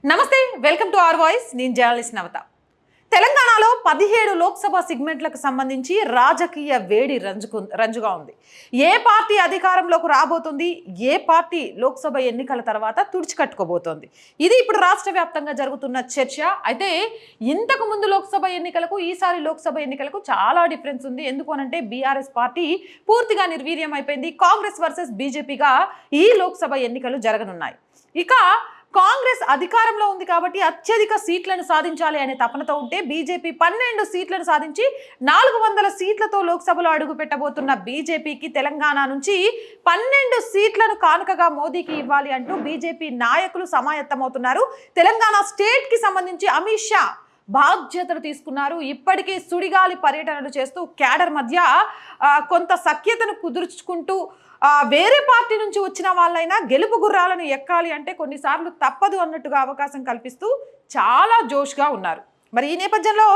నమస్తే, welcome to our voice. నేను journalist నవత. తెలంగాణలో 17 లోక్సభ సెగ్మెంట్లకు సంబంధించి రాజకీయ వేడి రంజుగా ఉంది. ఏ పార్టీ అధికారంలోకి రాబోతుంది, ఏ పార్టీ లోక్సభ ఎన్నికల తర్వాత తుడిచికట్టుకోబోతోంది, ఇది ఇప్పుడు రాష్ట్ర వ్యాప్తంగా జరుగుతున్న చర్చ. అయితే ఇంతకు ముందు లోక్సభ ఎన్నికలకు ఈసారి లోక్సభ ఎన్నికలకు చాలా డిఫరెన్స్ ఉంది. ఎందుకు అనంటే బీఆర్ఎస్ పార్టీ పూర్తిగా నిర్వీర్యం అయిపోయింది. కాంగ్రెస్ వర్సెస్ బీజేపీగా ఈ లోక్సభ ఎన్నికలు జరగనున్నాయి. ఇక కాంగ్రెస్ అధికారంలో ఉంది కాబట్టి అత్యధిక సీట్లను సాధించాలి అనే తపనతో ఉంటే బీజేపీ 12 సీట్లను సాధించి 400 సీట్లతో లోక్సభలో అడుగు పెట్టబోతున్న బీజేపీకి తెలంగాణ నుంచి 12 సీట్లను కానుకగా మోదీకి ఇవ్వాలి అంటూ బీజేపీ నాయకులు సమాయత్తమవుతున్నారు. తెలంగాణ స్టేట్ కి సంబంధించి అమిత్ షా బాధ్యతలు తీసుకున్నారు. ఇప్పటికే సుడిగాలి పర్యటనలు చేస్తూ క్యాడర్ మధ్య కొంత సఖ్యతను కుదుర్చుకుంటూ వేరే పార్టీ నుంచి వచ్చిన వాళ్ళైనా గెలుపు గుర్రాలను ఎక్కాలి అంటే కొన్నిసార్లు తప్పదు అన్నట్టుగా అవకాశం కల్పిస్తూ చాలా జోష్గా ఉన్నారు. మరి ఈ నేపథ్యంలో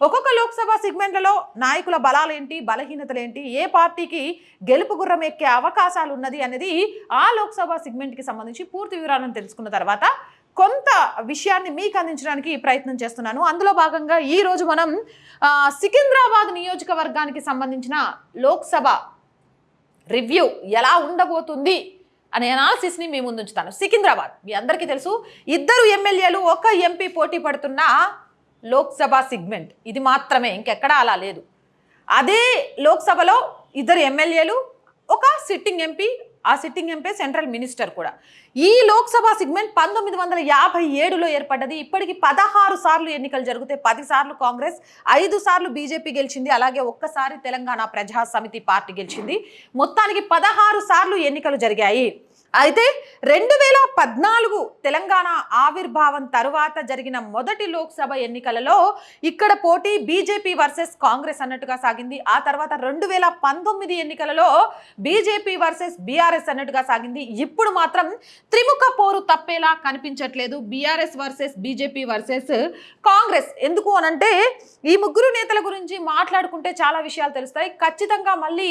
ఒక్కొక్క లోక్సభ సెగ్మెంట్లలో నాయకుల బలాలేంటి, బలహీనతలేంటి, ఏ పార్టీకి గెలుపు గుర్రం ఎక్కే అవకాశాలు ఉన్నది అనేది ఆ లోక్సభ సెగ్మెంట్కి సంబంధించి పూర్తి వివరాలను తెలుసుకున్న తర్వాత కొంత విషయాన్ని మీకు అందించడానికి ప్రయత్నం చేస్తున్నాను. అందులో భాగంగా ఈరోజు మనం సికింద్రాబాద్ నియోజకవర్గానికి సంబంధించిన లోక్సభ రివ్యూ ఎలా ఉండబోతుంది అనే అనాలిసిస్ని మీ ముందు ఉంచుతాను. సికింద్రాబాద్ మీ అందరికీ తెలుసు, 2 ఎమ్మెల్యేలు 1 ఎంపీ పోటీ పడుతున్న లోక్సభ సెగ్మెంట్ ఇది మాత్రమే, ఇంకెక్కడా అలా లేదు. అదే లోక్సభలో 2 ఎమ్మెల్యేలు, 1 సిట్టింగ్ ఎంపీ, ఆ సిట్టింగ్ ఎంపీ సెంట్రల్ మినిస్టర్ కూడా. ఈ లోక్సభ సెగ్మెంట్ 1957లో ఏర్పడ్డది. ఇప్పటికి 16 సార్లు ఎన్నికలు జరిగితే 10 సార్లు కాంగ్రెస్, 5 సార్లు బీజేపీ గెలిచింది. అలాగే ఒక్కసారి తెలంగాణ ప్రజా సమితి పార్టీ గెలిచింది. మొత్తానికి 16 సార్లు ఎన్నికలు జరిగాయి. అయితే 2014 తెలంగాణ ఆవిర్భావం తరువాత జరిగిన మొదటి లోక్సభ ఎన్నికలలో ఇక్కడ పోటీ బీజేపీ వర్సెస్ కాంగ్రెస్ అన్నట్టుగా సాగింది. ఆ తర్వాత 2019 ఎన్నికలలో బీజేపీ వర్సెస్ బీఆర్ఎస్ అన్నట్టుగా సాగింది. ఇప్పుడు మాత్రం త్రిముఖ పోరు తప్పేలా కనిపించట్లేదు. BRS versus BJP versus Congress. ఎందుకు అనంటే ఈ ముగ్గురు నేతల గురించి మాట్లాడుకుంటే చాలా విషయాలు తెలుస్తాయి. ఖచ్చితంగా మళ్ళీ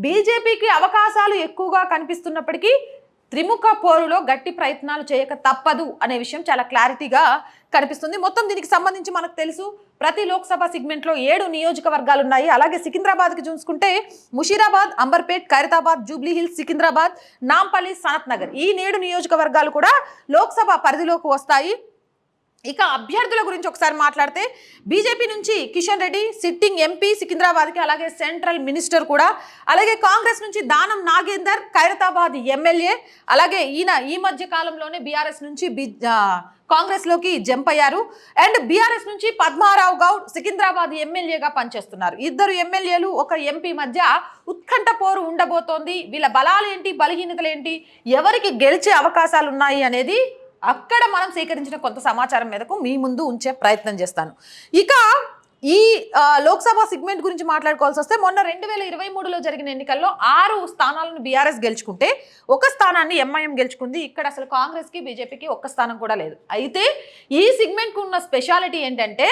బీజేపీకి అవకాశాలు ఎక్కువగా కనిపిస్తున్నప్పటికీ త్రిముఖ పోరులో గట్టి ప్రయత్నాలు చేయక తప్పదు అనే విషయం చాలా క్లారిటీగా కనిపిస్తుంది. మొత్తం దీనికి సంబంధించి మనకు తెలుసు, ప్రతి లోక్సభ సెగ్మెంట్లో 7 నియోజకవర్గాలు ఉన్నాయి. అలాగే సికింద్రాబాద్కి చూసుకుంటే ముషీరాబాద్, అంబర్పేట్, ఖైరతాబాద్, జూబ్లీ హిల్స్, సికింద్రాబాద్, నాంపల్లి, సనత్ నగర్, ఈ 7 నియోజకవర్గాలు కూడా లోక్సభ పరిధిలోకి వస్తాయి. ఇక అభ్యర్థుల గురించి ఒకసారి మాట్లాడితే బీజేపీ నుంచి కిషన్ రెడ్డి సిట్టింగ్ ఎంపీ సికింద్రాబాద్కి, అలాగే సెంట్రల్ మినిస్టర్ కూడా. అలాగే కాంగ్రెస్ నుంచి దానం నాగేందర్ ఖైరతాబాద్ ఎమ్మెల్యే. అలాగే ఈయన ఈ మధ్య కాలంలోనే బీఆర్ఎస్ నుంచి కాంగ్రెస్లోకి జంప్ అయ్యారు. అండ్ బీఆర్ఎస్ నుంచి పద్మారావు గౌడ్ సికింద్రాబాద్ ఎమ్మెల్యేగా పనిచేస్తున్నారు. 2 ఎమ్మెల్యేలు 1 ఎంపీ మధ్య ఉత్కంఠ పోరు ఉండబోతోంది. వీళ్ళ బలాలు ఏంటి, బలహీనతలు ఏంటి, ఎవరికి గెలిచే అవకాశాలు ఉన్నాయి అనేది అక్కడ మనం సేకరించిన కొంత సమాచారం మీదకు మీ ముందు ఉంచే ప్రయత్నం చేస్తాను. ఇక ఈ లోక్సభ సెగ్మెంట్ గురించి మాట్లాడుకోవాల్సి వస్తే మొన్న 2023లో జరిగిన ఎన్నికల్లో 6 స్థానాలను బీఆర్ఎస్ గెలుచుకుంటే 1 స్థానాన్ని ఎంఐఎం గెలుచుకుంది. ఇక్కడ అసలు కాంగ్రెస్కి బీజేపీకి 1 స్థానం కూడా లేదు. అయితే ఈ సెగ్మెంట్కు ఉన్న స్పెషాలిటీ ఏంటంటే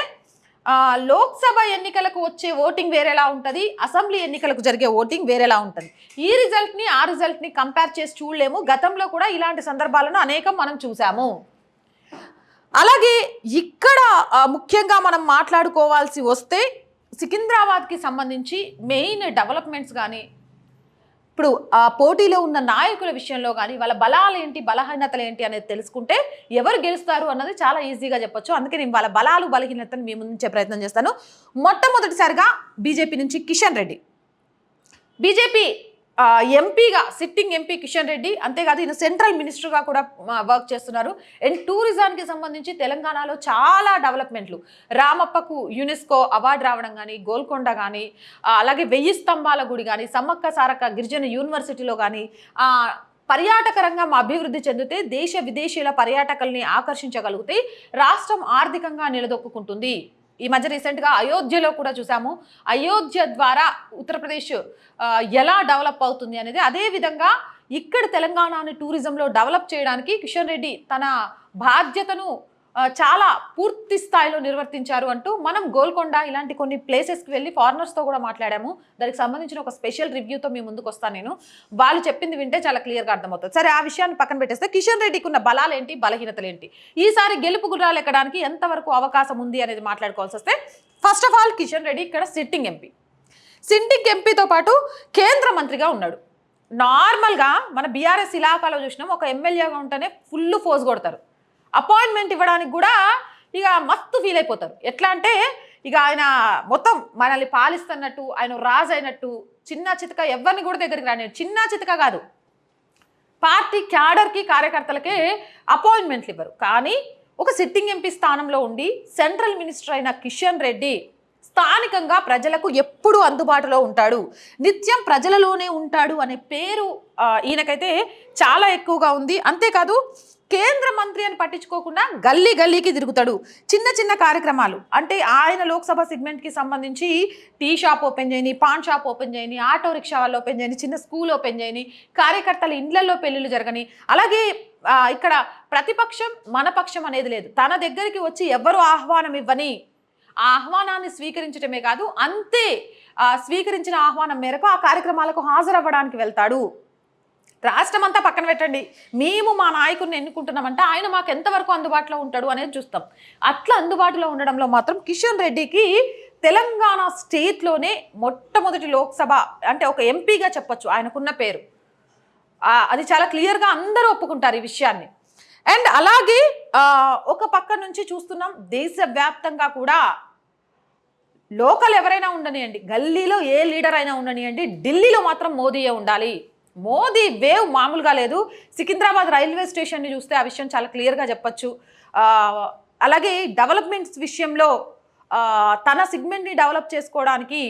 లోక్సభ ఎన్నికలకు వచ్చే ఓటింగ్ వేరేలా ఉంటుంది, అసెంబ్లీ ఎన్నికలకు జరిగే ఓటింగ్ వేరేలా ఉంటుంది. ఈ రిజల్ట్ని ఆ రిజల్ట్ని కంపేర్ చేసి చూడలేము. గతంలో కూడా ఇలాంటి సందర్భాలను అనేకం మనం చూసాము. అలాగే ఇక్కడ ముఖ్యంగా మనం మాట్లాడుకోవాల్సి వస్తే సికింద్రాబాద్కి సంబంధించి మెయిన్ డెవలప్మెంట్స్ కానీ, ఇప్పుడు పోటీలో ఉన్న నాయకుల విషయంలో కానీ వాళ్ళ బలాలు ఏంటి, బలహీనతలు ఏంటి అనేది తెలుసుకుంటే ఎవరు గెలుస్తారు అన్నది చాలా ఈజీగా చెప్పొచ్చు. అందుకే నేను వాళ్ళ బలాలు బలహీనతను మీ ముందుంచే ప్రయత్నం చేస్తాను. మొట్టమొదటిసారిగా బీజేపీ నుంచి కిషన్ రెడ్డి, బీజేపీ ఎంపీగా సిట్టింగ్ ఎంపీ కిషన్ రెడ్డి. అంతేకాదు ఈయన సెంట్రల్ మినిస్టర్గా కూడా వర్క్ చేస్తున్నారు. అండ్ టూరిజానికి సంబంధించి తెలంగాణలో చాలా డెవలప్మెంట్లు, రామప్పకు యునెస్కో అవార్డు రావడం కానీ, గోల్కొండ కానీ, అలాగే 1000 స్తంభాల గుడి కానీ, సమ్మక్క సారక్క గిరిజన యూనివర్సిటీలో కానీ పర్యాటక రంగం అభివృద్ధి చెందితే దేశ విదేశీయుల పర్యాటకుల్ని ఆకర్షించగలిగితే రాష్ట్రం ఆర్థికంగా నిలదొక్కుంటుంది. ఈ మధ్య రీసెంట్గా అయోధ్యలో కూడా చూసాము. అయోధ్య ద్వారా ఉత్తరప్రదేశ్ ఎలా డెవలప్ అవుతుంది అనేది, అదేవిధంగా ఇక్కడ తెలంగాణని టూరిజంలో డెవలప్ చేయడానికి కిషన్ రెడ్డి తన బాధ్యతను చాలా పూర్తి స్థాయిలో నిర్వర్తించారు అంటూ మనం గోల్కొండ ఇలాంటి కొన్ని ప్లేసెస్కి వెళ్ళి ఫారినర్స్తో కూడా మాట్లాడాము. దానికి సంబంధించిన ఒక స్పెషల్ రివ్యూతో మీ ముందుకు వస్తాను నేను. వాళ్ళు చెప్పింది వింటే చాలా క్లియర్గా అర్థమవుతుంది. సరే, ఆ విషయాన్ని పక్కన పెట్టేస్తే కిషన్ రెడ్డికి ఉన్న బలాలు ఏంటి, బలహీనతలు ఏంటి, ఈసారి గెలుపు గుర్రాలు ఎక్కడానికి ఎంతవరకు అవకాశం ఉంది అనేది మాట్లాడుకోవాల్సి వస్తే, first of all Kishan Reddy ఇక్కడ సిట్టింగ్ ఎంపీతో పాటు కేంద్ర మంత్రిగా ఉన్నాడు. నార్మల్గా మన బీఆర్ఎస్ ఇలాకాలో చూసినాం, ఒక ఎమ్మెల్యేగా ఉంటేనే ఫుల్ ఫోర్స్ కొడతారు. అపాయింట్మెంట్ ఇవ్వడానికి కూడా ఇక మస్తు ఫీల్ అయిపోతారు. ఎట్లా అంటే ఇక ఆయన మొత్తం మనల్ని పాలిస్తున్నట్టు, ఆయన రాజు అయినట్టు, చిన్న చితక ఎవరిని కూడా దగ్గరికి రాని, చిన్న చితక కాదు, పార్టీ క్యాడర్కి కార్యకర్తలకే అపాయింట్మెంట్లు ఇవ్వరు. కానీ ఒక సిట్టింగ్ ఎంపీ స్థానంలో ఉండి సెంట్రల్ మినిస్టర్ అయిన కిషన్ రెడ్డి స్థానికంగా ప్రజలకు ఎప్పుడు అందుబాటులో ఉంటాడు, నిత్యం ప్రజలలోనే ఉంటాడు అనే పేరు ఈయనకైతే చాలా ఎక్కువగా ఉంది. అంతేకాదు కేంద్ర మంత్రి అని పట్టించుకోకుండా గల్లీ గల్లీకి తిరుగుతాడు. చిన్న చిన్న కార్యక్రమాలు అంటే ఆయన లోక్సభ సెగ్మెంట్కి సంబంధించి టీ షాప్ ఓపెన్ చేయని, పాన్ షాప్ ఓపెన్ చేయని, ఆటో రిక్షా వాళ్ళు ఓపెన్ చేయని, చిన్న స్కూల్ ఓపెన్ చేయని, కార్యకర్తల ఇండ్లలో పెళ్ళిళ్ళు జరగని, అలాగే ఇక్కడ ప్రతిపక్షం మన పక్షం అనేది లేదు. తన దగ్గరికి వచ్చి ఎవరు ఆహ్వానం ఇవ్వని ఆ ఆహ్వానాన్ని స్వీకరించడమే కాదు, అంతే స్వీకరించిన ఆహ్వానం మేరకు ఆ కార్యక్రమాలకు హాజరవ్వడానికి వెళ్తాడు. రాష్ట్రం అంతా పక్కన పెట్టండి, మేము మా నాయకుడిని ఎన్నుకుంటున్నామంటే ఆయన మాకు ఎంతవరకు అందుబాటులో ఉంటాడు అనేది చూస్తాం. అట్లా అందుబాటులో ఉండడంలో మాత్రం కిషన్ రెడ్డికి తెలంగాణ స్టేట్లోనే మొట్టమొదటి లోక్సభ అంటే ఒక ఎంపీగా చెప్పొచ్చు ఆయనకున్న పేరు. అది చాలా క్లియర్గా అందరూ ఒప్పుకుంటారు ఈ విషయాన్ని. అండ్ అలాగే ఒక పక్క నుంచి చూస్తున్నాం, దేశవ్యాప్తంగా కూడా లోకల్ ఎవరైనా ఉండనియండి, గల్లీలో ఏ లీడర్ అయినా ఉండనియండి, ఢిల్లీలో మాత్రం మోదీయే ఉండాలి. మోదీ వేవ్ మామూలుగా లేదు. సికింద్రాబాద్ రైల్వే స్టేషన్ని చూస్తే ఆ విషయం చాలా క్లియర్గా చెప్పచ్చు. అలాగే డెవలప్మెంట్స్ విషయంలో తన సెగ్మెంట్ని డెవలప్ చేసుకోవడానికి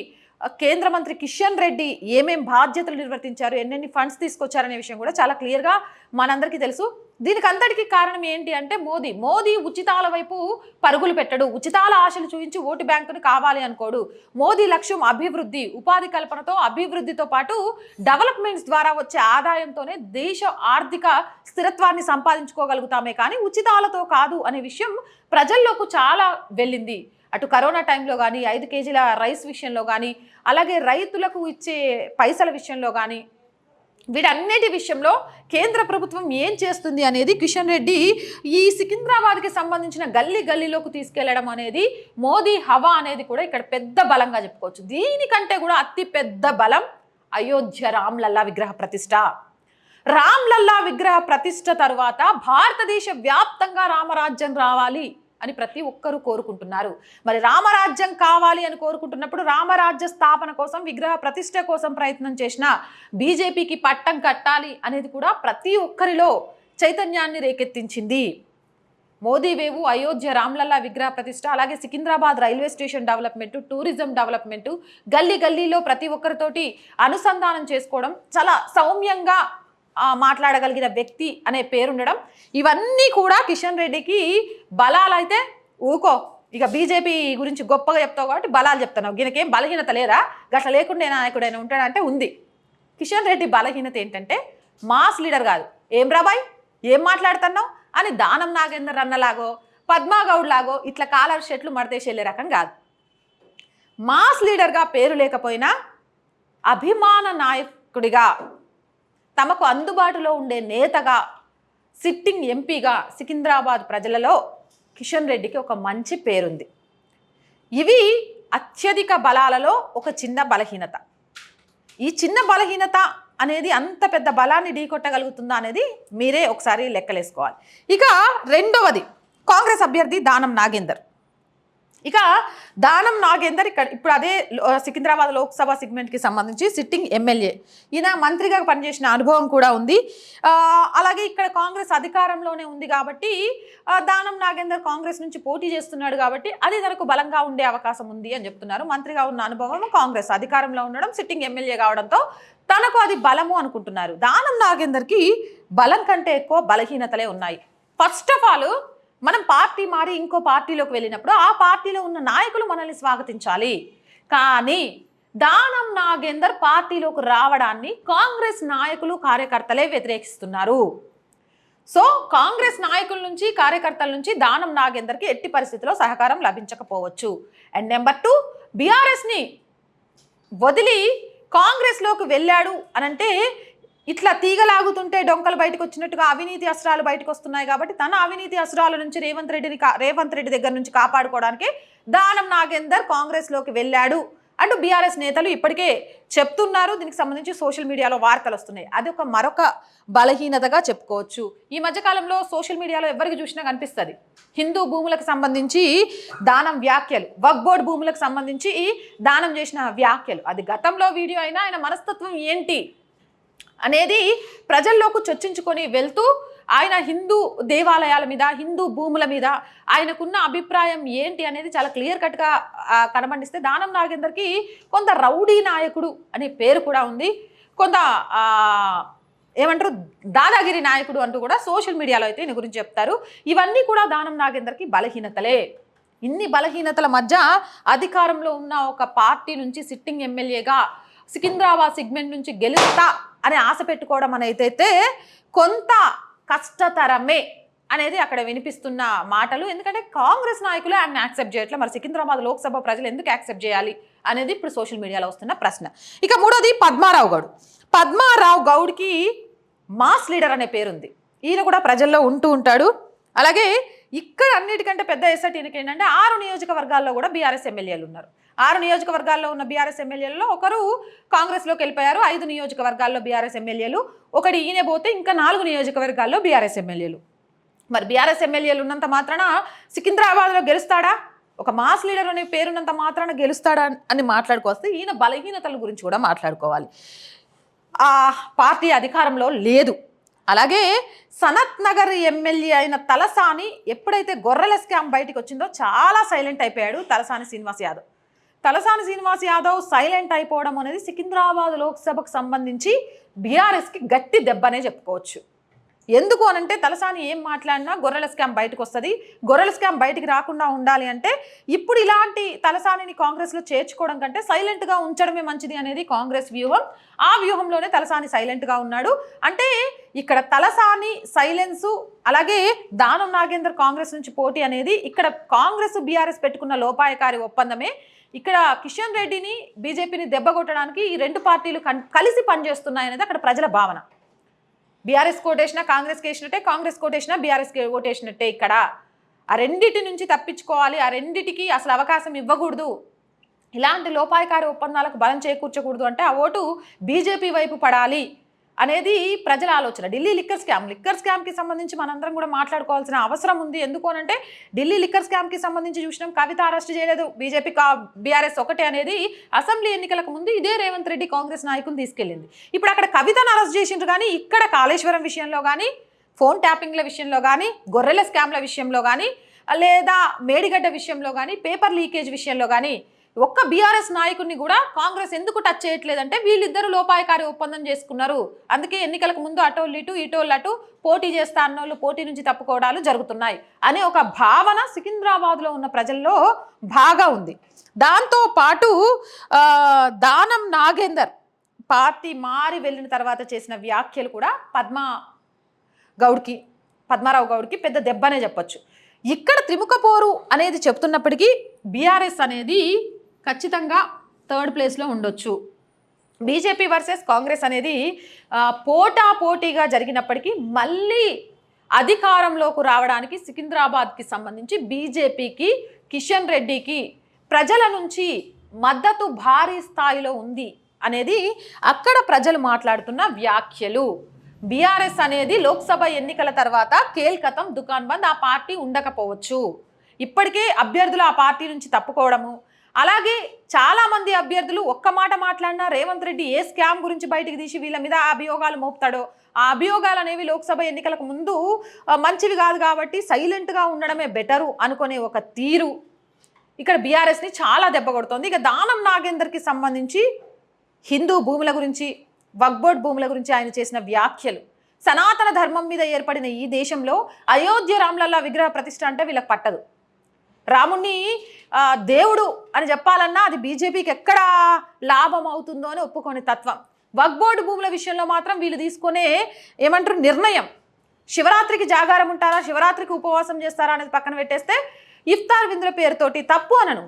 కేంద్ర మంత్రి కిషన్ రెడ్డి ఏమేం బాధ్యతలు నిర్వర్తించారు, ఎన్నెన్ని ఫండ్స్ తీసుకొచ్చారనే విషయం కూడా చాలా క్లియర్గా మనందరికీ తెలుసు. దీనికి అంతటికీ కారణం ఏంటి అంటే మోదీ ఉచితాల వైపు పరుగులు పెట్టడు, ఉచితాల ఆశలు చూపించి ఓటు బ్యాంకును కావాలి అనుకోడు. మోదీ లక్ష్యం అభివృద్ధి, ఉపాధి కల్పనతో అభివృద్ధితో పాటు డెవలప్మెంట్స్ ద్వారా వచ్చే ఆదాయంతోనే దేశ ఆర్థిక స్థిరత్వాన్ని సంపాదించుకోగలుగుతామే కానీ ఉచితాలతో కాదు అనే విషయం ప్రజల్లోకి చాలా వెళ్ళింది. అటు కరోనా టైంలో కానీ, 5 కేజీల రైస్ విషయంలో కానీ, అలాగే రైతులకు ఇచ్చే పైసల విషయంలో కానీ, వీటన్నిటి విషయంలో కేంద్ర ప్రభుత్వం ఏం చేస్తుంది అనేది కిషన్ రెడ్డి ఈ సికింద్రాబాద్కి సంబంధించిన గల్లీలోకి తీసుకెళ్లడం అనేది మోదీ హవా అనేది కూడా ఇక్కడ పెద్ద బలంగా చెప్పుకోవచ్చు. దీనికంటే కూడా అతి పెద్ద బలం అయోధ్య రామ్లల్లా విగ్రహ ప్రతిష్ట. రామ్లల్లా విగ్రహ ప్రతిష్ట తర్వాత భారతదేశ వ్యాప్తంగా రామరాజ్యం రావాలి అని ప్రతి ఒక్కరూ కోరుకుంటున్నారు. మరి రామరాజ్యం కావాలి అని కోరుకుంటున్నప్పుడు రామరాజ్య స్థాపన కోసం, విగ్రహ ప్రతిష్ట కోసం ప్రయత్నం చేసిన బీజేపీకి పట్టం కట్టాలి అనేది కూడా ప్రతి ఒక్కరిలో చైతన్యాన్ని రేకెత్తించింది. మోదీ వేవు, అయోధ్య రామ్లల్లా విగ్రహ ప్రతిష్ట, అలాగే Secunderabad railway station development, tourism development, గల్లీలో ప్రతి ఒక్కరితోటి అనుసంధానం చేసుకోవడం, చాలా సౌమ్యంగా మాట్లాడగలిగిన వ్యక్తి అనే పేరుండడం, ఇవన్నీ కూడా కిషన్ రెడ్డికి బలాలు. అయితే ఊకో, ఇక బీజేపీ గురించి గొప్పగా చెప్తావు కాబట్టి బలాలు చెప్తున్నావు, దీనికేం బలహీనత లేరా, గట్ల లేకుండా నాయకుడైనా ఉంటాడంటే ఉంది. కిషన్ రెడ్డి బలహీనత ఏంటంటే మాస్ లీడర్ కాదు. ఏం రాబాయ్ ఏం మాట్లాడుతున్నావు అని దానం నాగేందర్ అన్నలాగో, పద్మాగౌడ్ లాగో ఇట్లా కాలర్ షర్ట్లు మడతేసి వెళ్ళే రకం కాదు. మాస్ లీడర్గా పేరు లేకపోయినా అభిమాన నాయకుడిగా, తమకు అందుబాటులో ఉండే నేతగా, సిట్టింగ్ ఎంపీగా సికింద్రాబాద్ ప్రజలలో కిషన్ రెడ్డికి ఒక మంచి పేరుంది. ఇవి అత్యధిక బలాలలో ఒక చిన్న బలహీనత. ఈ చిన్న బలహీనత అనేది అంత పెద్ద బలాన్ని ఢీకొట్టగలుగుతుందా అనేది మీరే ఒకసారి లెక్కలేసుకోవాలి. ఇక రెండవది కాంగ్రెస్ అభ్యర్థి దానం నాగేందర్. ఇక దానం నాగేందర్ ఇప్పుడు అదే సికింద్రాబాద్ లోక్సభ సెగ్మెంట్కి సంబంధించి సిట్టింగ్ ఎమ్మెల్యే. ఈయన మంత్రిగా పనిచేసిన అనుభవం కూడా ఉంది. అలాగే ఇక్కడ కాంగ్రెస్ అధికారంలోనే ఉంది కాబట్టి దానం నాగేందర్ కాంగ్రెస్ నుంచి పోటీ చేస్తున్నాడు కాబట్టి అది తనకు బలంగా ఉండే అవకాశం ఉంది అని చెప్తున్నారు. మంత్రిగా ఉన్న అనుభవం, కాంగ్రెస్ అధికారంలో ఉండడం, సిట్టింగ్ ఎమ్మెల్యే కావడంతో తనకు అది బలము అనుకుంటున్నారు. దానం నాగేందర్కి బలం కంటే ఎక్కువ బలహీనతలే ఉన్నాయి. ఫస్ట్ ఆఫ్ ఆల్ మనం పార్టీ మారి ఇంకో పార్టీలోకి వెళ్ళినప్పుడు ఆ పార్టీలో ఉన్న నాయకులు మనల్ని స్వాగతించాలి. కానీ దానం నాగేందర్ పార్టీలోకి రావడాన్ని కాంగ్రెస్ నాయకులు, కార్యకర్తలే వ్యతిరేకిస్తున్నారు. సో కాంగ్రెస్ నాయకుల నుంచి కార్యకర్తల నుంచి దానం నాగేందర్కి ఎట్టి పరిస్థితిలో సహకారం లభించకపోవచ్చు. అండ్ నెంబర్ 2, బీఆర్ఎస్ని వదిలి కాంగ్రెస్లోకి వెళ్ళాడు అనంటే ఇట్లా తీగలాగుతుంటే డొంకలు బయటకు వచ్చినట్టుగా అవినీతి అస్త్రాలు బయటకు వస్తున్నాయి కాబట్టి తన అవినీతి అస్త్రాల నుంచి రేవంత్ రెడ్డి దగ్గర నుంచి కాపాడుకోవడానికి దానం నాగేందర్ కాంగ్రెస్లోకి వెళ్ళాడు అంటూ బీఆర్ఎస్ నేతలు ఇప్పటికే చెప్తున్నారు. దీనికి సంబంధించి సోషల్ మీడియాలో వార్తలు వస్తున్నాయి. అది మరొక బలహీనతగా చెప్పుకోవచ్చు. ఈ మధ్యకాలంలో సోషల్ మీడియాలో ఎవరికి చూసినా కనిపిస్తుంది హిందూ భూములకు సంబంధించి దానం వ్యాఖ్యలు, వక్ఫ్ బోర్డు భూములకు సంబంధించి దానం చేసిన వ్యాఖ్యలు. అది గతంలో వీడియో అయినా ఆయన మనస్తత్వం ఏంటి అనేది ప్రజల్లోకి చర్చించుకొని వెళ్తూ ఆయన హిందూ దేవాలయాల మీద, హిందూ భూముల మీద ఆయనకున్న అభిప్రాయం ఏంటి అనేది చాలా క్లియర్ కట్గా కనబడిస్తే దానం నాగేందర్కి కొంత రౌడీ నాయకుడు అనే పేరు కూడా ఉంది. కొంత ఏమంటారు దాదాగిరి నాయకుడు అంటూ కూడా సోషల్ మీడియాలో అయితే ఈయన గురించి చెప్తారు. ఇవన్నీ కూడా దానం నాగేందర్కి బలహీనతలే. ఇన్ని బలహీనతల మధ్య అధికారంలో ఉన్న ఒక పార్టీ నుంచి సిట్టింగ్ ఎమ్మెల్యేగా సికింద్రాబాద్ సెగ్మెంట్ నుంచి గెలుస్తా అని ఆశ పెట్టుకోవడం అనేది కొంత కష్టతరమే అనేది అక్కడ వినిపిస్తున్న మాటలు. ఎందుకంటే కాంగ్రెస్ నాయకులు ఆయన యాక్సెప్ట్ చేయట్లేదు. మరి సికింద్రాబాద్ లోక్సభ ప్రజలు ఎందుకు యాక్సెప్ట్ చేయాలి అనేది ఇప్పుడు సోషల్ మీడియాలో వస్తున్న ప్రశ్న. ఇక మూడోది పద్మారావు గౌడ్. పద్మారావు గౌడ్కి మాస్ లీడర్ అనే పేరుంది. ఈయన కూడా ప్రజల్లో ఉంటూ ఉంటాడు. అలాగే ఇక్కడ అన్నిటికంటే పెద్ద ఎసెట్ ఈయనకి ఏంటంటే 6 నియోజకవర్గాల్లో కూడా బీఆర్ఎస్ ఎమ్మెల్యేలు ఉన్నారు. 6 నియోజకవర్గాల్లో ఉన్న బీఆర్ఎస్ ఎమ్మెల్యేలలో ఒకరు కాంగ్రెస్లోకి వెళ్ళిపోయారు. 5 నియోజకవర్గాల్లో బీఆర్ఎస్ ఎమ్మెల్యేలు, ఒకటి ఈయన పోతే ఇంకా 4 నియోజకవర్గాల్లో బీఆర్ఎస్ ఎమ్మెల్యేలు. మరి బీఆర్ఎస్ ఎమ్మెల్యేలు ఉన్నంత మాత్రాన సికింద్రాబాద్లో గెలుస్తాడా, ఒక మాస్ లీడర్ అనే పేరున్నంత మాత్రాన గెలుస్తాడా అని మాట్లాడుకోవస్తే ఈయన బలహీనతల గురించి కూడా మాట్లాడుకోవాలి. ఆ పార్టీ అధికారంలో లేదు. అలాగే సనత్ నగర్ ఎమ్మెల్యే అయిన తలసాని ఎప్పుడైతే గొర్రెల స్కామ్ బయటకు వచ్చిందో చాలా సైలెంట్ అయిపోయాడు తలసాని శ్రీనివాస్ యాదవ్. తలసాని శ్రీనివాస్ యాదవ్ సైలెంట్ అయిపోవడం అనేది సికింద్రాబాద్ లోక్సభకు సంబంధించి బీఆర్ఎస్కి గట్టి దెబ్బనే చెప్పుకోవచ్చు. ఎందుకు అనంటే తలసాని ఏం మాట్లాడినా గొర్రెల స్కామ్ బయటకు వస్తుంది. గొర్రెల స్కామ్ బయటికి రాకుండా ఉండాలి అంటే ఇప్పుడు ఇలాంటి తలసానిని కాంగ్రెస్లో చేర్చుకోవడం కంటే సైలెంట్గా ఉంచడమే మంచిది అనేది కాంగ్రెస్ వ్యూహం. ఆ వ్యూహంలోనే తలసాని సైలెంట్గా ఉన్నాడు. అంటే ఇక్కడ తలసాని సైలెన్సు, అలాగే దానం నాగేందర్ కాంగ్రెస్ నుంచి పోటీ అనేది ఇక్కడ కాంగ్రెస్ బీఆర్ఎస్ పెట్టుకున్న లోపాయకారి ఒప్పందమే. ఇక్కడ కిషన్ రెడ్డిని బీజేపీని దెబ్బ కొట్టడానికి ఈ రెండు పార్టీలు కలిసి పనిచేస్తున్నాయనేది అక్కడ ప్రజల భావన. బీఆర్ఎస్ కోటేసినా కాంగ్రెస్కి వేసినట్టే, కాంగ్రెస్ కోటేసినా బీఆర్ఎస్కి ఓటేసినట్టే. ఇక్కడ ఆ రెండిటి నుంచి తప్పించుకోవాలి, ఆ రెండిటికి అసలు అవకాశం ఇవ్వకూడదు, ఇలాంటి లోపాయకారి ఒప్పందాలకు బలం చేకూర్చకూడదు అంటే ఆ ఓటు బీజేపీ వైపు పడాలి అనేది ప్రజల ఆలోచన. ఢిల్లీ లిక్కర్ స్కామ్కి సంబంధించి మనందరం కూడా మాట్లాడుకోవాల్సిన అవసరం ఉంది. ఎందుకు అనంటే ఢిల్లీ లిక్కర్ స్కామ్కి సంబంధించి చూసినాం, కవిత అరెస్ట్ చేయలేదు, బీజేపీ బీఆర్ఎస్ ఒకటే అనేది అసెంబ్లీ ఎన్నికలకు ముందు ఇదే రేవంత్ రెడ్డి కాంగ్రెస్ నాయకులు తీసుకెళ్ళింది. ఇప్పుడు అక్కడ కవితను అరెస్ట్ చేసిండ్రు, కానీ ఇక్కడ కాళేశ్వరం విషయంలో కానీ, ఫోన్ ట్యాపింగ్ల విషయంలో కానీ, గొర్రెల స్కామ్ల విషయంలో కానీ, లేదా మేడిగడ్డ విషయంలో కానీ, పేపర్ లీకేజ్ విషయంలో కానీ ఒక్క బీఆర్ఎస్ నాయకుడిని కూడా కాంగ్రెస్ ఎందుకు టచ్ చేయట్లేదంటే వీళ్ళిద్దరూ లోపాయకారి ఒప్పందం చేసుకున్నారు. అందుకే ఎన్నికలకు ముందు అటోళ్ళు ఇటు ఇటోళ్ళు అటు పోటీ చేస్తా అన్నోళ్ళు పోటీ నుంచి తప్పుకోవడాలు జరుగుతున్నాయి అనే ఒక భావన సికింద్రాబాద్లో ఉన్న ప్రజల్లో బాగా ఉంది. దాంతో పాటు దానం నాగేందర్ పార్టీ మారి వెళ్ళిన తర్వాత చేసిన వ్యాఖ్యలు కూడా పద్మారావు గౌడ్కి పెద్ద దెబ్బనే చెప్పొచ్చు. ఇక్కడ త్రిముఖ పోరు అనేది చెప్తున్నప్పటికీ బీఆర్ఎస్ అనేది ఖచ్చితంగా 3rd ప్లేస్లో ఉండొచ్చు. బీజేపీ వర్సెస్ కాంగ్రెస్ అనేది పోటాపోటీగా జరిగినప్పటికీ మళ్ళీ అధికారంలోకి రావడానికి సికింద్రాబాద్కి సంబంధించి బీజేపీకి, కిషన్ రెడ్డికి ప్రజల నుంచి మద్దతు భారీ స్థాయిలో ఉంది అనేది అక్కడ ప్రజలు మాట్లాడుతున్న వ్యాఖ్యలు. బీఆర్ఎస్ అనేది లోక్సభ ఎన్నికల తర్వాత కేల్కతం దుకాన్ బంద్, ఆ పార్టీ ఉండకపోవచ్చు. ఇప్పటికే అభ్యర్థులు ఆ పార్టీ నుంచి తప్పుకోవడము, అలాగే చాలామంది అభ్యర్థులు ఒక్క మాట మాట్లాడినా రేవంత్ రెడ్డి ఏ స్కామ్ గురించి బయటికి తీసి వీళ్ళ మీద అభియోగాలు మోపుతాడో ఆ అభియోగాలు అనేవి లోక్సభ ఎన్నికలకు ముందు మంచివి కాదు కాబట్టి సైలెంట్గా ఉండడమే బెటరు అనుకునే ఒక తీరు ఇక్కడ బీఆర్ఎస్ని చాలా దెబ్బ కొడుతోంది. ఇక దానం నాగేందర్కి సంబంధించి హిందూ భూముల గురించి, వక్ఫ్ బోర్డు భూముల గురించి ఆయన చేసిన వ్యాఖ్యలు, సనాతన ధర్మం మీద ఏర్పడిన ఈ దేశంలో అయోధ్య రామ్లల్లా విగ్రహ ప్రతిష్ఠ అంటే వీళ్ళకి పట్టదు. రాముణ్ణి దేవుడు అని చెప్పాలన్నా అది బీజేపీకి ఎక్కడ లాభం అవుతుందో అని ఒప్పుకొని తత్వం. వక్ఫ్ బోర్డు భూముల విషయంలో మాత్రం వీళ్ళు తీసుకునే నిర్ణయం శివరాత్రికి జాగారం ఉంటారా, శివరాత్రికి ఉపవాసం చేస్తారా అనేది పక్కన పెట్టేస్తే ఇఫ్తార్ విందుల పేరుతోటి తప్పు అనను.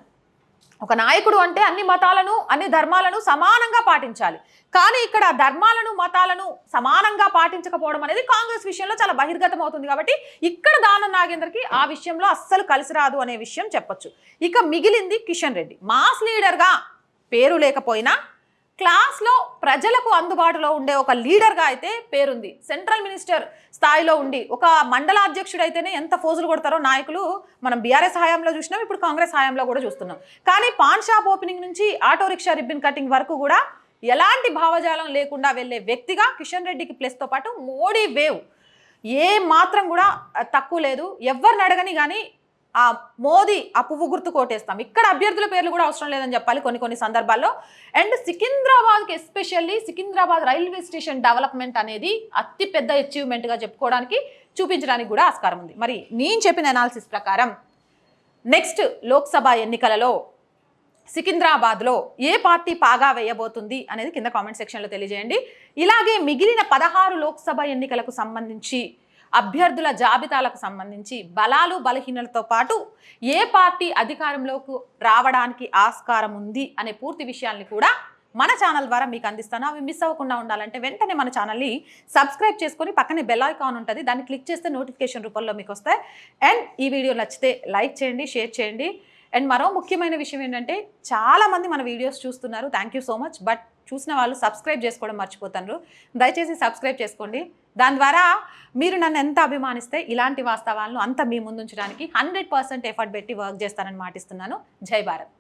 ఒక నాయకుడు అంటే అన్ని మతాలను అన్ని ధర్మాలను సమానంగా పాటించాలి. కానీ ఇక్కడ ధర్మాలను మతాలను సమానంగా పాటించకపోవడం అనేది కాంగ్రెస్ విషయంలో చాలా బహిర్గతం అవుతుంది. కాబట్టి ఇక్కడ దానం నాగేందర్కి ఆ విషయంలో అస్సలు కలిసి రాదు అనే విషయం చెప్పొచ్చు. ఇక మిగిలింది కిషన్ రెడ్డి. మాస్ లీడర్గా పేరు లేకపోయినా క్లాస్లో ప్రజలకు అందుబాటులో ఉండే ఒక లీడర్గా అయితే పేరుంది. సెంట్రల్ మినిస్టర్ స్థాయిలో ఉండి ఒక మండల అధ్యక్షుడు అయితేనే ఎంత ఫోజులు కొడతారో నాయకులు మనం బీఆర్ఎస్ హయాంలో చూసినాం, ఇప్పుడు కాంగ్రెస్ హయాంలో కూడా చూస్తున్నాం. కానీ పాన్ షాప్ ఓపెనింగ్ నుంచి ఆటో రిక్షా రిబ్బన్ కటింగ్ వరకు కూడా ఎలాంటి భావజాలం లేకుండా వెళ్ళే వ్యక్తిగా కిషన్ రెడ్డికి ప్లస్తో పాటు మోడీ వేవ్ ఏ మాత్రం కూడా తక్కువ లేదు. ఎవరిని అడగని కానీ ఆ మోదీ ఆ పువ్వు గుర్తు కోటేస్తాం. ఇక్కడ అభ్యర్థుల పేర్లు కూడా అవసరం లేదని చెప్పాలి కొన్ని సందర్భాల్లో. అండ్ సికింద్రాబాద్కి especially Secunderabad railway station development అనేది అతి పెద్ద అచీవ్మెంట్గా చెప్పుకోవడానికి చూపించడానికి కూడా ఆస్కారం ఉంది. మరి నేను చెప్పిన అనాలిసిస్ ప్రకారం నెక్స్ట్ లోక్సభ ఎన్నికలలో సికింద్రాబాద్లో ఏ పార్టీ పాగా వేయబోతుంది అనేది కింద కామెంట్ సెక్షన్లో తెలియజేయండి. ఇలాగే మిగిలిన 16 లోక్సభ ఎన్నికలకు సంబంధించి అభ్యర్థుల జాబితాలకు సంబంధించి బలాలు బలహీనలతో పాటు ఏ పార్టీ అధికారంలోకి రావడానికి ఆస్కారం ఉంది అనే పూర్తి విషయాల్ని కూడా మన ఛానల్ ద్వారా మీకు అందిస్తాను. అవి మిస్ అవ్వకుండా ఉండాలంటే వెంటనే మన ఛానల్ని సబ్స్క్రైబ్ చేసుకొని పక్కనే బెల్ ఐకాన్ ఉంటుంది, దాన్ని క్లిక్ చేస్తే నోటిఫికేషన్ రూపంలో మీకు వస్తాయి. అండ్ ఈ వీడియో నచ్చితే లైక్ చేయండి, షేర్ చేయండి. అండ్ మరో ముఖ్యమైన విషయం ఏంటంటే చాలామంది మన వీడియోస్ చూస్తున్నారు, thank you so much. But చూసిన వాళ్ళు సబ్స్క్రైబ్ చేసుకోవడం మర్చిపోతున్నారు. దయచేసి సబ్స్క్రైబ్ చేసుకోండి. దాని ద్వారా మీరు నన్ను ఎంత అభిమానిస్తే ఇలాంటి వాస్తవాలను అంత మీ ముందుంచడానికి 100% ఎఫర్ట్ పెట్టి వర్క్ చేస్తానని మాటిస్తున్నాను. జై భారత్.